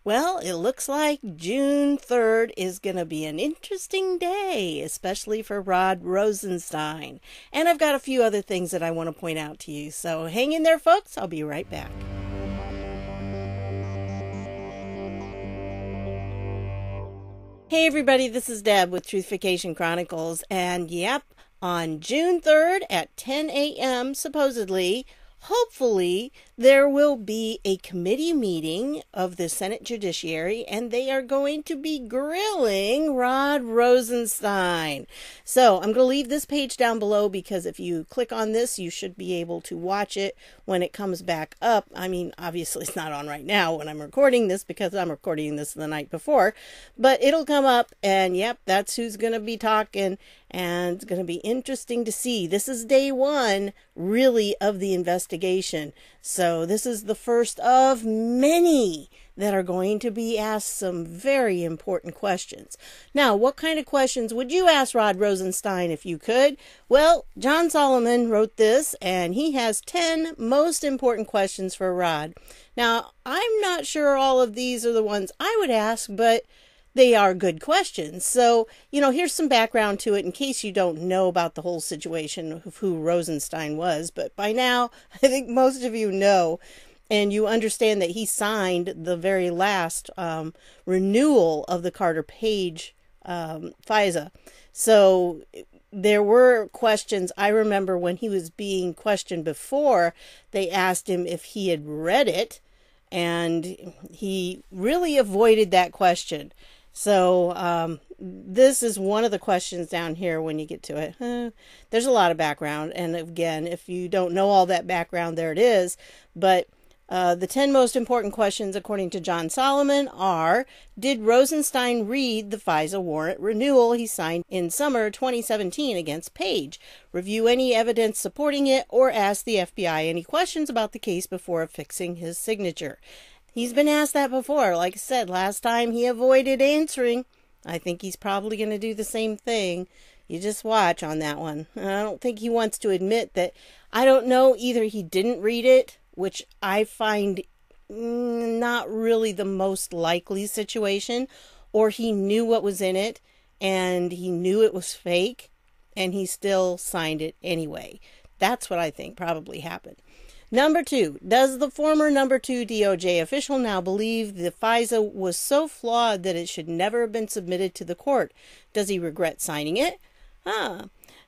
Well, it looks like June 3rd is going to be an interesting day, especially for Rod Rosenstein. And I've got a few other things that I want to point out to you. So hang in there, folks. I'll be right back. Hey, everybody. This is Deb with Truthification Chronicles. And yep, on June 3rd at 10 a.m., supposedly, hopefully, there will be a committee meeting of the Senate Judiciary, and they are going to be grilling Rod Rosenstein. So I'm going to leave this page down below because if you click on this, you should be able to watch it when it comes back up. I mean, obviously it's not on right now when I'm recording this because I'm recording this the night before, but it'll come up and yep, that's who's going to be talking. And it's going to be interesting to see. This is day one, really, of the investigation. So this is the first of many that are going to be asked some very important questions. Now, what kind of questions would you ask Rod Rosenstein if you could? Well, John Solomon wrote this, and he has 10 most important questions for Rod. Now, I'm not sure all of these are the ones I would ask, but they are good questions. So, here's some background to it in case you don't know about the whole situation of who Rosenstein was. But by now, I think most of you know, and you understand that he signed the very last renewal of the Carter Page FISA. So there were questions. I remember when he was being questioned before, they asked him if he had read it, and he really avoided that question. So this is one of the questions down here when you get to it. There's a lot of background. And again, if you don't know all that background, there it is. But the 10 most important questions, according to John Solomon, are: did Rosenstein read the FISA warrant renewal he signed in summer 2017 against Page? Review any evidence supporting it, or ask the FBI any questions about the case before affixing his signature? He's been asked that before. Like I said, last time he avoided answering. I think he's probably going to do the same thing. You just watch on that one. I don't think he wants to admit that. I don't know, either he didn't read it, which I find not really the most likely situation, or he knew what was in it and he knew it was fake and he still signed it anyway. That's what I think probably happened. Number 2, does the former number 2 DOJ official now believe the FISA was so flawed that it should never have been submitted to the court? Does he regret signing it?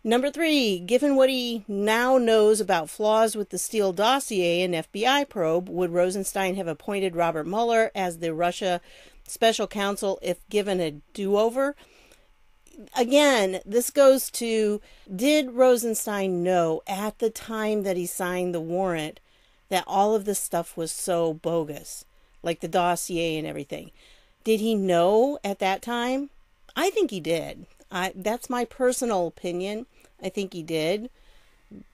Number 3, given what he now knows about flaws with the Steele dossier and FBI probe, would Rosenstein have appointed Robert Mueller as the Russia special counsel if given a do-over? Again, this goes to, did Rosenstein know at the time that he signed the warrant that all of this stuff was so bogus, like the dossier and everything? Did he know at that time? I think he did. That's my personal opinion. I think he did,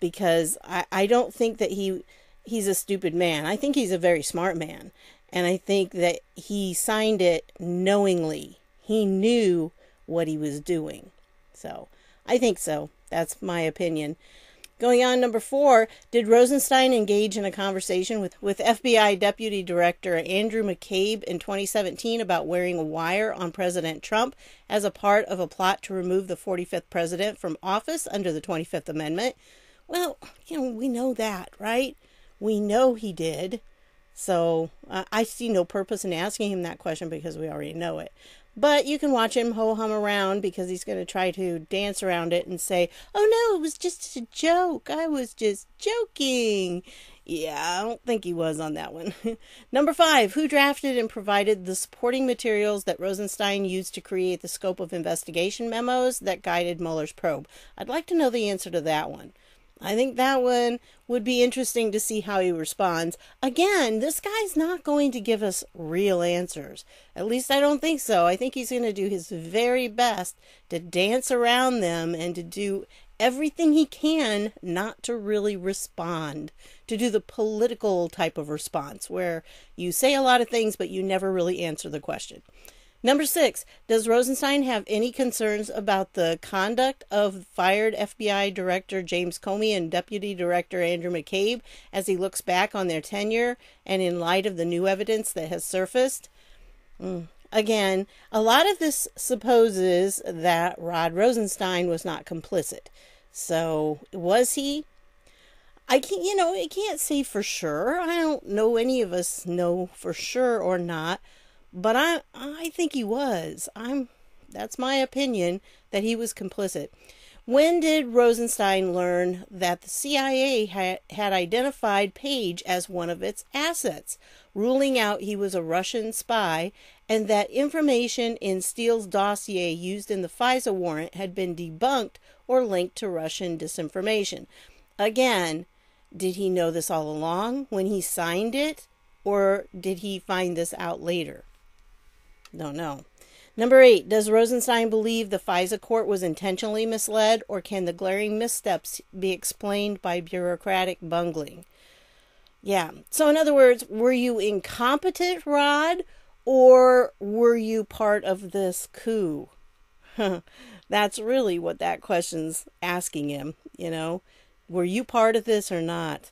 because I don't think that he's a stupid man. I think he's a very smart man, and I think that he signed it knowingly. He knew what he was doing. So I think so. That's my opinion. Going on, number 4, did Rosenstein engage in a conversation with FBI Deputy Director Andrew McCabe in 2017 about wearing a wire on President Trump as a part of a plot to remove the 45th president from office under the 25th Amendment? Well, we know that, right? We know he did. So I see no purpose in asking him that question because we already know it. But you can watch him ho-hum around because he's going to try to dance around it and say, oh no, it was just a joke. I was just joking. Yeah, I don't think he was on that one. Number 5, who drafted and provided the supporting materials that Rosenstein used to create the scope of investigation memos that guided Mueller's probe? I'd like to know the answer to that one. I think that one would be interesting to see how he responds. Again, this guy's not going to give us real answers. At least I don't think so. I think he's going to do his very best to dance around them and to do everything he can not to really respond, to do the political type of response where you say a lot of things but you never really answer the question. Number 6, does Rosenstein have any concerns about the conduct of fired FBI Director James Comey and Deputy Director Andrew McCabe as he looks back on their tenure and in light of the new evidence that has surfaced? Again, a lot of this supposes that Rod Rosenstein was not complicit. So, was he? I can't say for sure. I don't know any of us know for sure or not, but I think he was. That's my opinion that he was complicit. When did Rosenstein learn that the CIA had identified Page as one of its assets, ruling out he was a Russian spy, and that information in Steele's dossier used in the FISA warrant had been debunked or linked to Russian disinformation? Again, did he know this all along when he signed it, or did he find this out later? Don't know. Number 8, does Rosenstein believe the FISA court was intentionally misled, or can the glaring missteps be explained by bureaucratic bungling? Yeah, so in other words, were you incompetent, Rod, or were you part of this coup? That's really what that question's asking him, Were you part of this or not?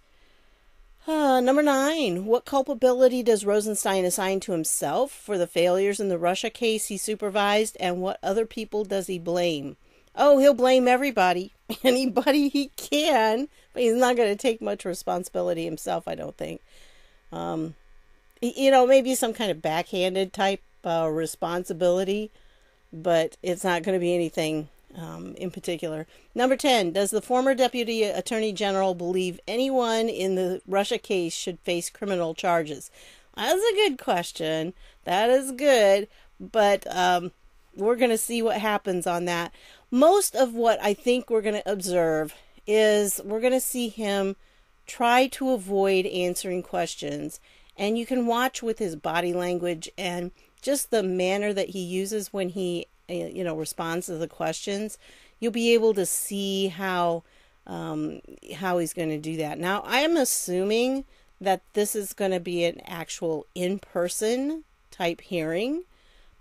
Number 9, what culpability does Rosenstein assign to himself for the failures in the Russia case he supervised, and what other people does he blame? Oh, he'll blame everybody, anybody he can, but he's not going to take much responsibility himself, I don't think. Maybe some kind of backhanded type responsibility, but it's not going to be anything in particular. Number 10, does the former Deputy Attorney General believe anyone in the Russia case should face criminal charges? That's a good question. That is good, but we're going to see what happens on that. Most of what I think we're going to observe is we're going to see him try to avoid answering questions, and you can watch with his body language and just the manner that he uses when he responds to the questions. You'll be able to see how he's going to do that. Now, I am assuming that this is going to be an actual in-person type hearing,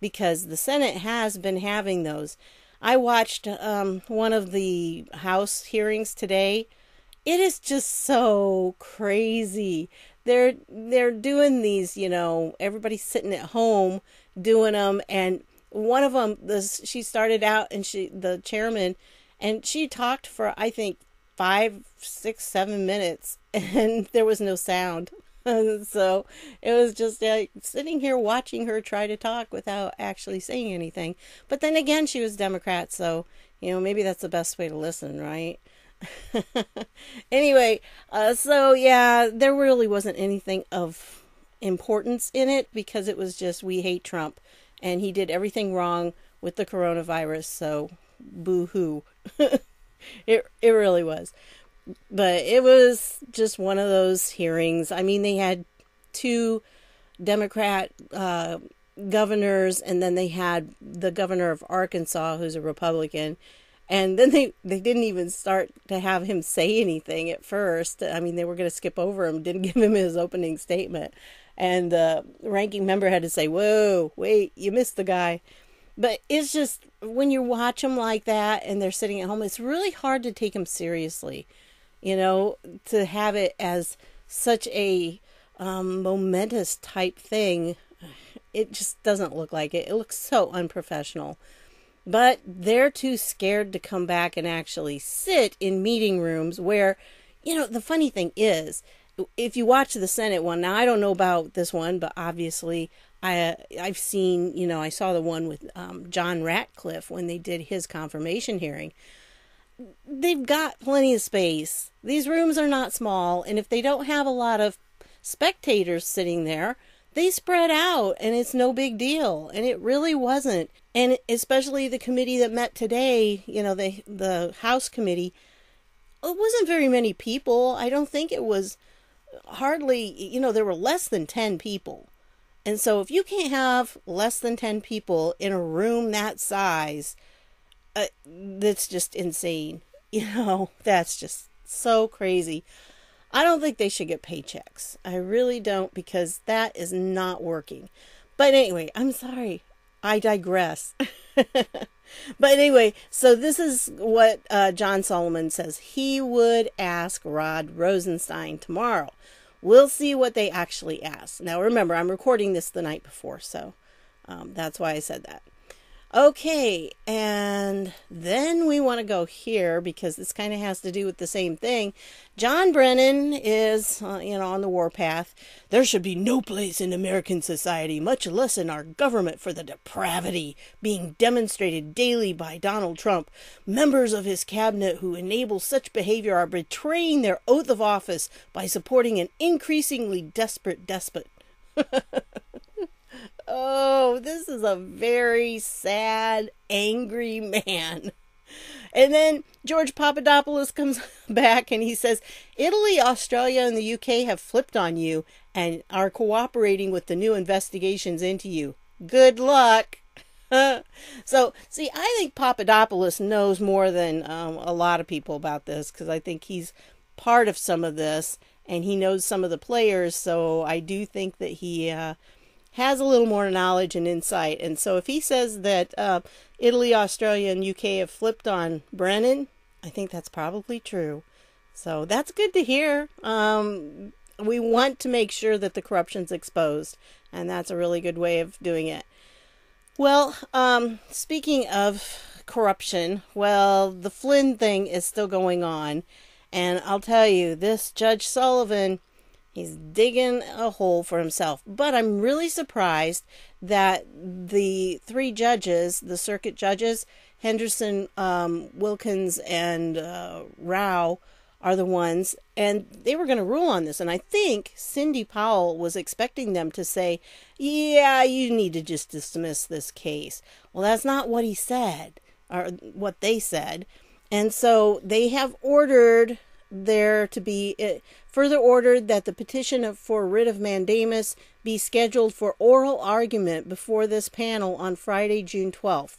because the Senate has been having those. I watched one of the House hearings today. It is just so crazy. They're doing these, everybody's sitting at home doing them, and one of them, she started out, and the chairman, and she talked for, I think, 5, 6, 7 minutes, and there was no sound. So it was just like sitting here watching her try to talk without actually saying anything. But then again, she was Democrat, so maybe that's the best way to listen, right? Anyway, so yeah, there really wasn't anything of importance in it, because it was just, we hate Trump, and he did everything wrong with the coronavirus, so boo-hoo. It really was. But it was just one of those hearings. I mean, they had 2 Democrat governors, and then they had the governor of Arkansas, who's a Republican. And then they didn't even start to have him say anything at first. I mean, they were going to skip over him, didn't give him his opening statement. And the ranking member had to say, whoa, wait, you missed the guy. But it's just, when you watch them like that and they're sitting at home, it's really hard to take them seriously. To have it as such a momentous type thing, it just doesn't look like it. It looks so unprofessional. But they're too scared to come back and actually sit in meeting rooms where, the funny thing is, if you watch the Senate one, now I don't know about this one, but obviously I've seen, I saw the one with John Ratcliffe when they did his confirmation hearing. They've got plenty of space. These rooms are not small, and if they don't have a lot of spectators sitting there, they spread out, and it's no big deal. And it really wasn't. And especially the committee that met today, the House committee, it wasn't very many people. I don't think it was hardly, there were less than 10 people. And so if you can't have less than 10 people in a room that size, that's just insane. That's just so crazy. I don't think they should get paychecks. I really don't, because that is not working. But anyway, I'm sorry. I digress. But anyway, so this is what John Solomon says he would ask Rod Rosenstein tomorrow. We'll see what they actually ask. Now remember, I'm recording this the night before, so That's why I said that. Okay, and then we want to go here because this kind of has to do with the same thing. John Brennan is, on the warpath. There should be no place in American society, much less in our government, for the depravity being demonstrated daily by Donald Trump. Members of his cabinet who enable such behavior are betraying their oath of office by supporting an increasingly desperate despot. Oh, this is a very sad, angry man. And then George Papadopoulos comes back and he says, Italy, Australia, and the UK have flipped on you and are cooperating with the new investigations into you. Good luck. So, see, I think Papadopoulos knows more than a lot of people about this, because I think he's part of some of this and he knows some of the players. So I do think that he has a little more knowledge and insight. And so if he says that Italy, Australia, and UK have flipped on Brennan, I think that's probably true. So that's good to hear. We want to make sure that the corruption's exposed, and that's a really good way of doing it. Well, speaking of corruption, well, the Flynn thing is still going on. And I'll tell you, this Judge Sullivan, he's digging a hole for himself. But I'm really surprised that the three judges, the circuit judges, Henderson, Wilkins, and Rao, are the ones, and they were going to rule on this. And I think Cindy Powell was expecting them to say, yeah, you need to just dismiss this case. Well, that's not what he said, or what they said. And so they have ordered there to be further ordered that the petition for writ of mandamus be scheduled for oral argument before this panel on Friday, June 12th.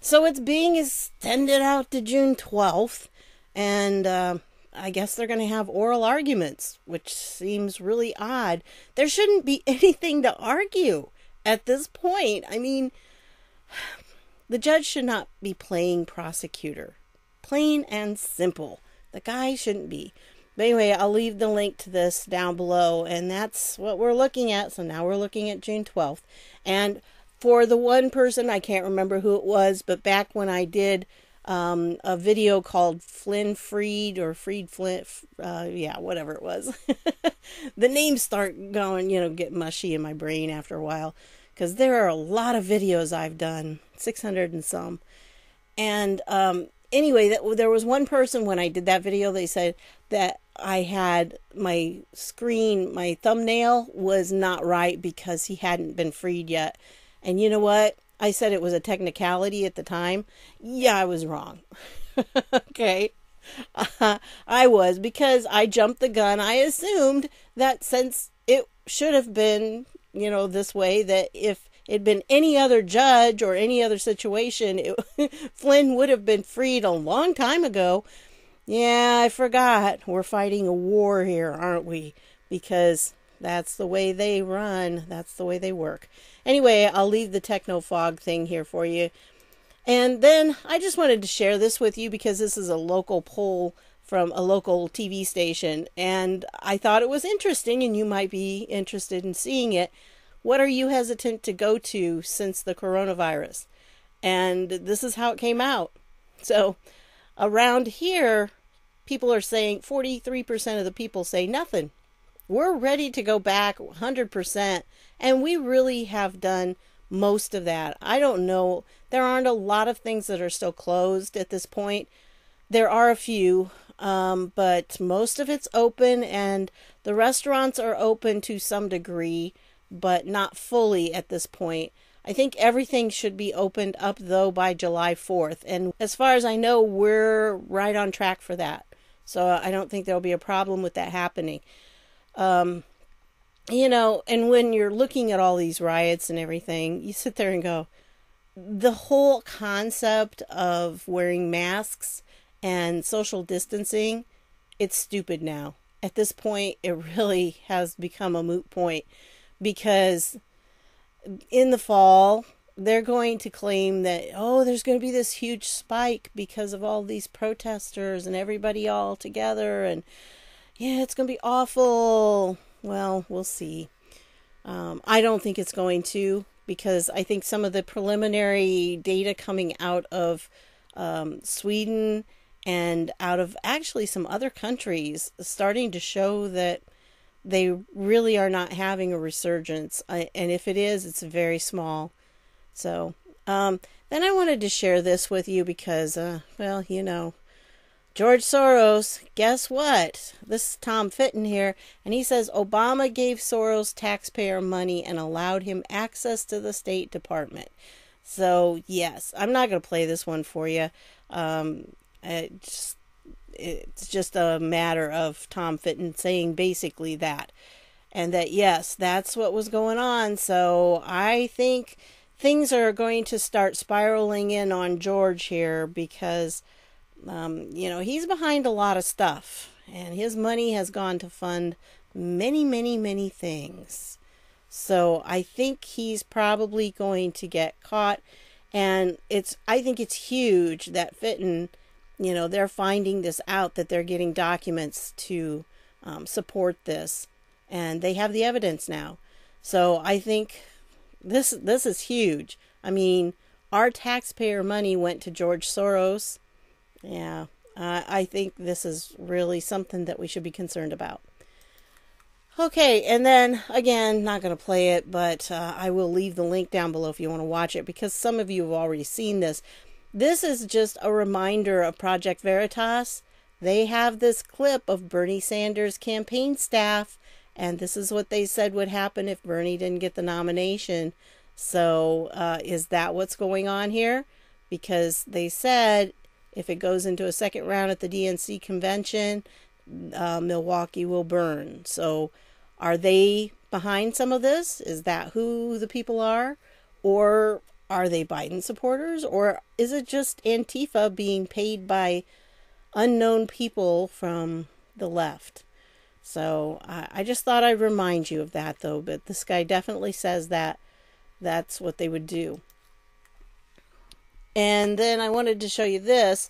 So it's being extended out to June 12th, and I guess they're going to have oral arguments, which seems really odd. There shouldn't be anything to argue at this point. I mean, the judge should not be playing prosecutor. Plain and simple. The guy shouldn't be. But anyway, I'll leave the link to this down below, and that's what we're looking at. So now we're looking at June 12th. And for the one person, I can't remember who it was, but back when I did a video called Flynn Freed, or Freed Flynn, yeah, whatever it was. The names start going, get mushy in my brain after a while, because there are a lot of videos I've done, 600 and some. And anyway, there was one person when I did that video, they said that I had my screen, my thumbnail was not right because he hadn't been freed yet. And you know what? I said it was a technicality at the time. Yeah, I was wrong. Okay. I was, because I jumped the gun. I assumed that since it should have been, this way, that if it'd been any other judge or any other situation, Flynn would have been freed a long time ago. Yeah, I forgot. We're fighting a war here, aren't we? Because that's the way they run. That's the way they work. Anyway, I'll leave the techno fog thing here for you. And then I just wanted to share this with you because this is a local poll from a local TV station. And I thought it was interesting, and you might be interested in seeing it. What are you hesitant to go to since the coronavirus? And this is how it came out. So around here, people are saying 43% of the people say nothing. We're ready to go back 100%. And we really have done most of that. I don't know. There aren't a lot of things that are still closed at this point. There are a few, but most of it's open, and the restaurants are open to some degree, but not fully at this point. I think everything should be opened up, though, by July 4th. And as far as I know, we're right on track for that. So I don't think there'll be a problem with that happening. And when you're looking at all these riots and everything, you sit there and go, the whole concept of wearing masks and social distancing, it's stupid now. At this point, it really has become a moot point, because in the fall, they're going to claim that, there's going to be this huge spike because of all these protesters and everybody all together, and yeah, it's going to be awful. Well, we'll see. I don't think it's going to, because I think some of the preliminary data coming out of Sweden and out of actually some other countries is starting to show that they really are not having a resurgence. And if it is, it's very small. So then I wanted to share this with you because, well, you know, George Soros, guess what? This is Tom Fitton here, and he says Obama gave Soros taxpayer money and allowed him access to the State Department. So, yes, I'm not going to play this one for you. It's just a matter of Tom Fitton saying basically that. And that, yes, that's what was going on. So I think things are going to start spiraling in on George here because, you know, he's behind a lot of stuff. And his money has gone to fund many, many, many things. So I think he's probably going to get caught. And I think it's huge that Fitton, you know, they're finding this out, that they're getting documents to support this. And they have the evidence now. So I think this is huge. I mean, our taxpayer money went to George Soros. Yeah, I think this is really something that we should be concerned about. Okay, and then, again, not going to play it, but I will leave the link down below if you want to watch it, because some of you have already seen this. This is just a reminder of Project Veritas. They have this clip of Bernie Sanders' campaign staff, and this is what they said would happen if Bernie didn't get the nomination. So, is that what's going on here? Because they said if it goes into a second round at the DNC convention, Milwaukee will burn. So are they behind some of this? Is that who the people are? Or are they Biden supporters? Or is it just Antifa being paid by unknown people from the left? So I just thought I'd remind you of that, though. But this guy definitely says that that's what they would do. And then I wanted to show you this.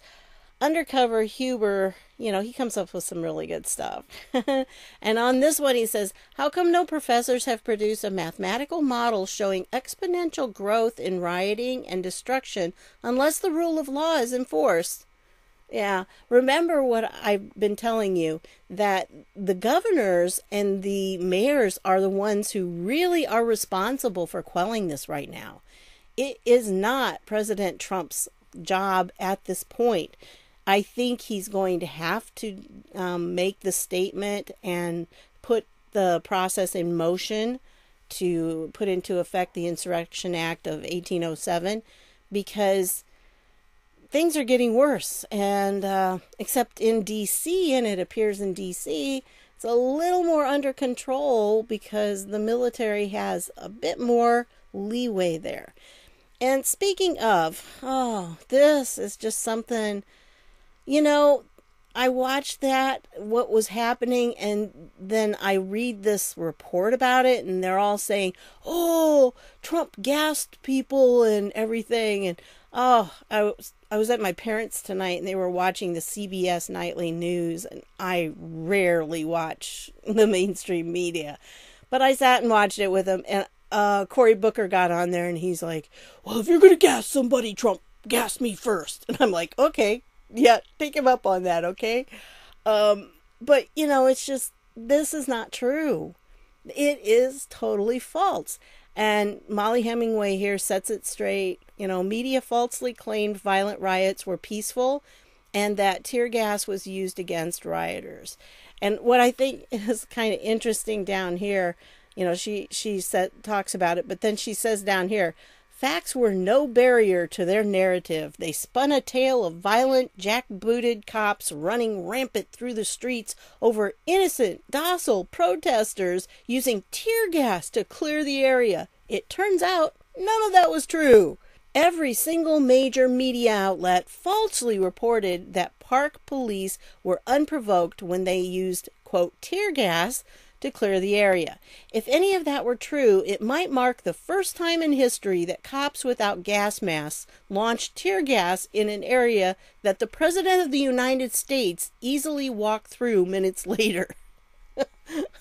Undercover Huber, you know, he comes up with some really good stuff. And on this one he says, how come no professors have produced a mathematical model showing exponential growth in rioting and destruction unless the rule of law is enforced? Yeah, remember what I've been telling you, that the governors and the mayors are the ones who really are responsible for quelling this right now. It is not President Trump's job at this point. I think he's going to have to make the statement and put the process in motion to put into effect the Insurrection Act of 1807, because things are getting worse. And except in D.C., and it appears in D.C., it's a little more under control because the military has a bit more leeway there. And speaking of, this is just something, you know, I watched what was happening, and then I read this report about it, and they're all saying, oh, Trump gassed people and everything. And, I was at my parents' tonight, and they were watching the CBS Nightly News, and I rarely watch the mainstream media. But I sat and watched it with them, and Cory Booker got on there, and he's like, well, if you're going to gas somebody, Trump, gas me first. And I'm like, okay, yeah, take him up on that, okay? But, you know, it's just, this is not true. It is totally false. And Molly Hemingway here sets it straight. You know, media falsely claimed violent riots were peaceful and that tear gas was used against rioters. And what I think is kind of interesting down here, you know, she talks about it, but then she says down here, facts were no barrier to their narrative. They spun a tale of violent, jackbooted cops running rampant through the streets over innocent, docile protesters using tear gas to clear the area. It turns out none of that was true. Every single major media outlet falsely reported that Park police were unprovoked when they used, quote, tear gas to clear the area. If any of that were true, it might mark the first time in history that cops without gas masks launched tear gas in an area that the President of the United States easily walked through minutes later.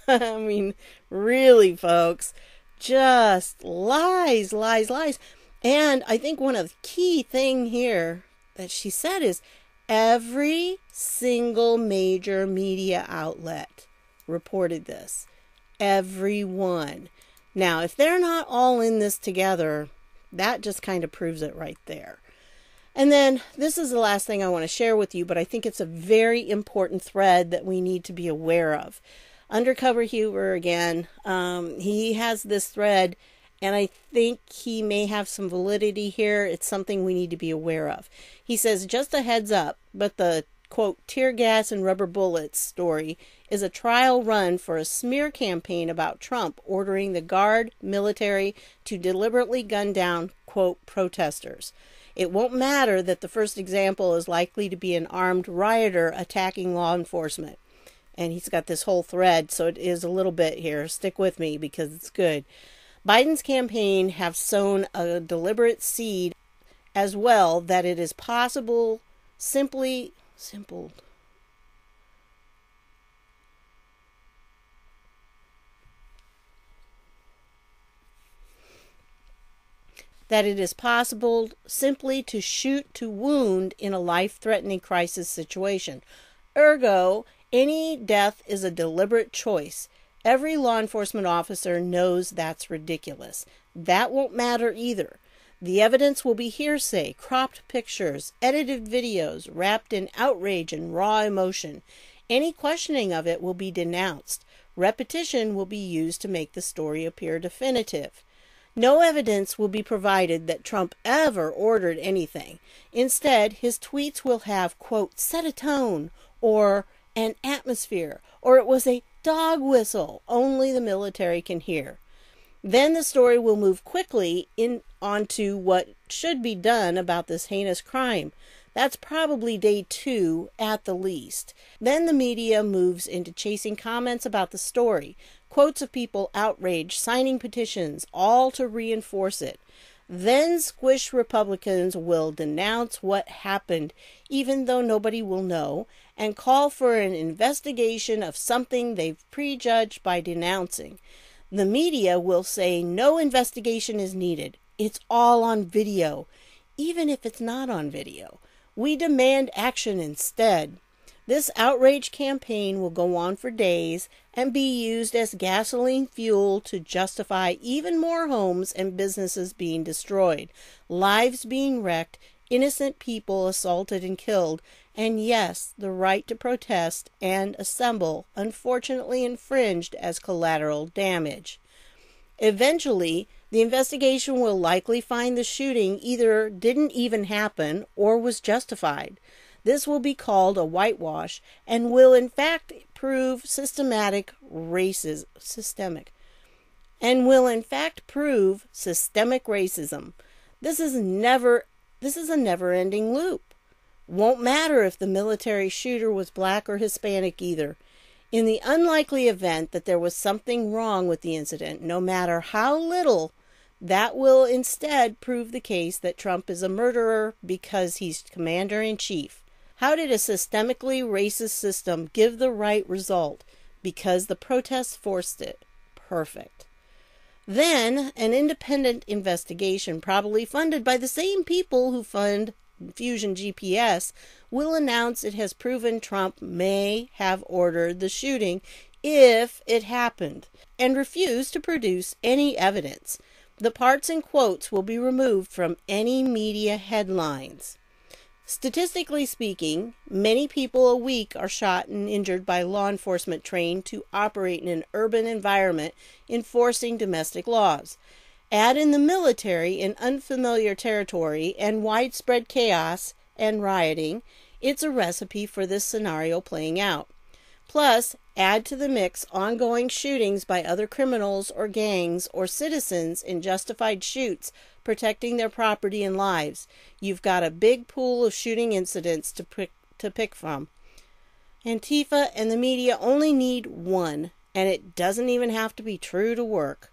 I mean, really, folks, Just lies, lies, lies. And I think one of the key thing here that she said is every single major media outlet reported this. Every one. Now, if they're not all in this together, that just kind of proves it right there. And then this is the last thing I want to share with you, but I think it's a very important thread that we need to be aware of. Undercover Huber, again, he has this thread, and I think he may have some validity here. It's something we need to be aware of. He says, just a heads up, but the, quote, tear gas and rubber bullets story is a trial run for a smear campaign about Trump ordering the Guard military to deliberately gun down, quote, protesters. It won't matter that the first example is likely to be an armed rioter attacking law enforcement. And he's got this whole thread, so it is a little bit here. Stick with me because it's good. Biden's campaign have sown a deliberate seed as well that it is possible simply to shoot to wound in a life-threatening crisis situation. Ergo, any death is a deliberate choice. Every law enforcement officer knows that's ridiculous. That won't matter either. The evidence will be hearsay, cropped pictures, edited videos, wrapped in outrage and raw emotion. Any questioning of it will be denounced. Repetition will be used to make the story appear definitive. No evidence will be provided that Trump ever ordered anything. Instead, his tweets will have, quote, set a tone, or an atmosphere, or it was a dog whistle only the military can hear. Then the story will move quickly onto what should be done about this heinous crime. That's probably day 2 at the least. Then the media moves into chasing comments about the story, quotes of people outraged, signing petitions, all to reinforce it. Then squish Republicans will denounce what happened, even though nobody will know, and call for an investigation of something they've prejudged by denouncing. The media will say no investigation is needed. It's all on video, even if it's not on video. We demand action instead. This outrage campaign will go on for days and be used as gasoline fuel to justify even more homes and businesses being destroyed, lives being wrecked, innocent people assaulted and killed, and yes, the right to protest and assemble, unfortunately infringed as collateral damage. Eventually, the investigation will likely find the shooting either didn't even happen or was justified. This will be called a whitewash and will in fact prove systemic racism. This is a never-ending loop. Won't matter if the military shooter was black or Hispanic either. In the unlikely event that there was something wrong with the incident, no matter how little, that will instead prove the case that Trump is a murderer because he's commander-in-chief. How did a systemically racist system give the right result? Because the protests forced it. Perfect. Then, an independent investigation, probably funded by the same people who fund Fusion GPS, will announce it has proven Trump may have ordered the shooting if it happened, and refuse to produce any evidence. The parts and quotes will be removed from any media headlines. Statistically speaking, many people a week are shot and injured by law enforcement trained to operate in an urban environment enforcing domestic laws. Add in the military in unfamiliar territory and widespread chaos and rioting, it's a recipe for this scenario playing out. Plus, add to the mix ongoing shootings by other criminals or gangs or citizens in justified shoots protecting their property and lives. You've got a big pool of shooting incidents to pick from. Antifa and the media only need one, and it doesn't even have to be true to work.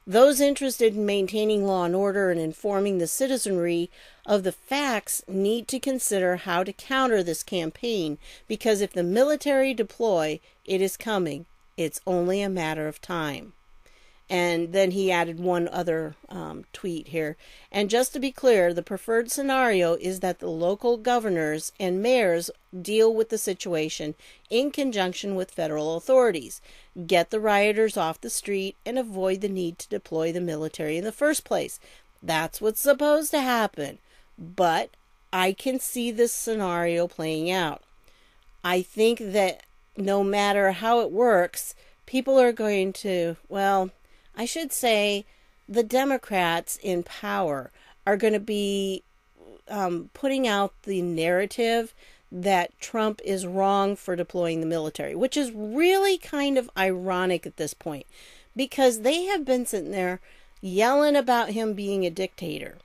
Those interested in maintaining law and order and informing the citizenry of the facts need to consider how to counter this campaign, because if the military deploy, it is coming. It's only a matter of time. And then he added one other tweet here. And just to be clear, the preferred scenario is that the local governors and mayors deal with the situation in conjunction with federal authorities, get the rioters off the street, and avoid the need to deploy the military in the first place. That's what's supposed to happen. But I can see this scenario playing out. I think that no matter how it works, people are going to, well, I should say the Democrats in power are going to be putting out the narrative that Trump is wrong for deploying the military, which is really kind of ironic at this point, because they have been sitting there yelling about him being a dictator.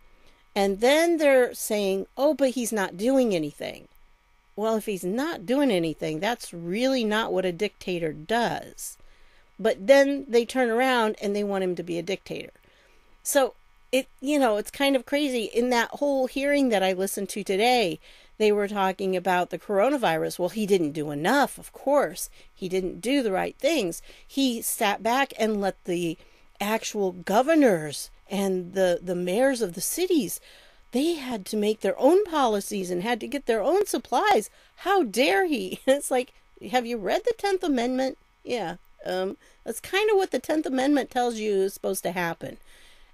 And then they're saying, oh, but he's not doing anything. Well, if he's not doing anything, that's really not what a dictator does. But then they turn around and they want him to be a dictator. So it's kind of crazy. In that whole hearing that I listened to today, they were talking about the coronavirus. Well, he didn't do enough, of course. He didn't do the right things. He sat back and let the actual governors and the mayors of the cities, they had to make their own policies and had to get their own supplies. How dare he? It's like, have you read the 10th Amendment? Yeah. That's kind of what the 10th Amendment tells you is supposed to happen.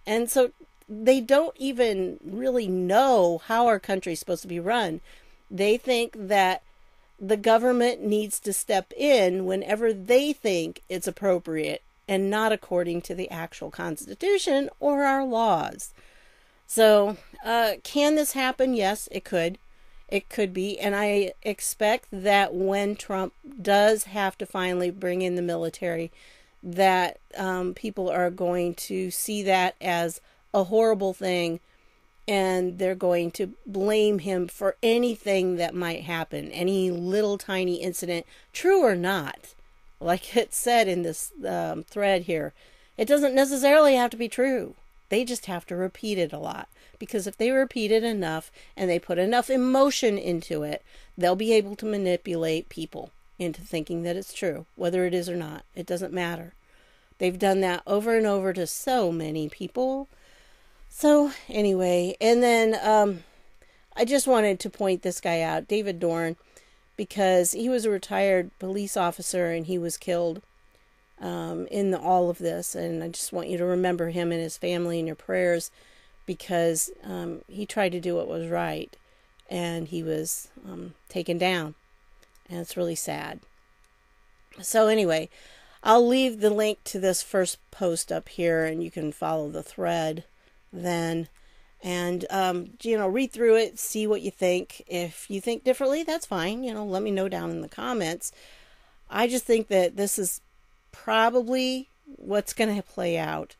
And so they don't even really know how our country is supposed to be run. They think that the government needs to step in whenever they think it's appropriate and not according to the actual Constitution or our laws. So, can this happen? Yes, it could. It could be, and I expect that when Trump does have to finally bring in the military, that people are going to see that as a horrible thing, and they're going to blame him for anything that might happen, any little tiny incident, true or not. Like it said in this thread here, it doesn't necessarily have to be true. They just have to repeat it a lot. Because if they repeat it enough and they put enough emotion into it, they'll be able to manipulate people into thinking that it's true, whether it is or not. It doesn't matter. They've done that over and over to so many people. So anyway, and then I just wanted to point this guy out, David Dorn, because he was a retired police officer and he was killed in all of this. And I just want you to remember him and his family in your prayers, because he tried to do what was right, and he was taken down, and it's really sad. So anyway, I'll leave the link to this first post up here, and you can follow the thread then, and read through it, see what you think. If you think differently, that's fine. Let me know down in the comments. I just think that this is probably what's going to play out.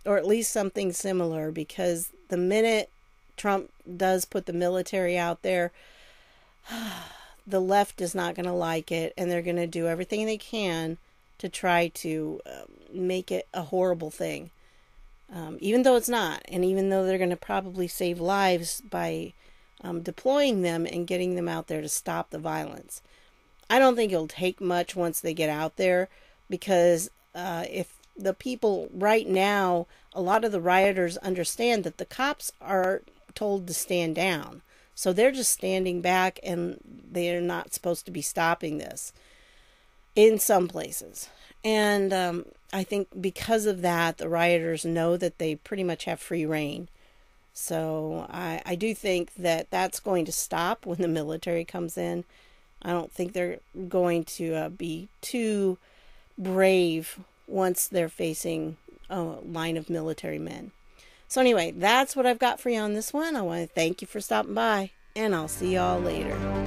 Or at least something similar, because the minute Trump does put the military out there, the left is not going to like it, and they're going to do everything they can to try to make it a horrible thing, even though it's not, and even though they're going to probably save lives by deploying them and getting them out there to stop the violence. I don't think it'll take much once they get out there, because if the people right now, a lot of the rioters understand that the cops are told to stand down. So they're just standing back, and they're not supposed to be stopping this in some places. And I think because of that, the rioters know that they pretty much have free reign. So I do think that that's going to stop when the military comes in. I don't think they're going to be too brave once they're facing a line of military men. So anyway, that's what I've got for you on this one. I want to thank you for stopping by, and I'll see y'all later.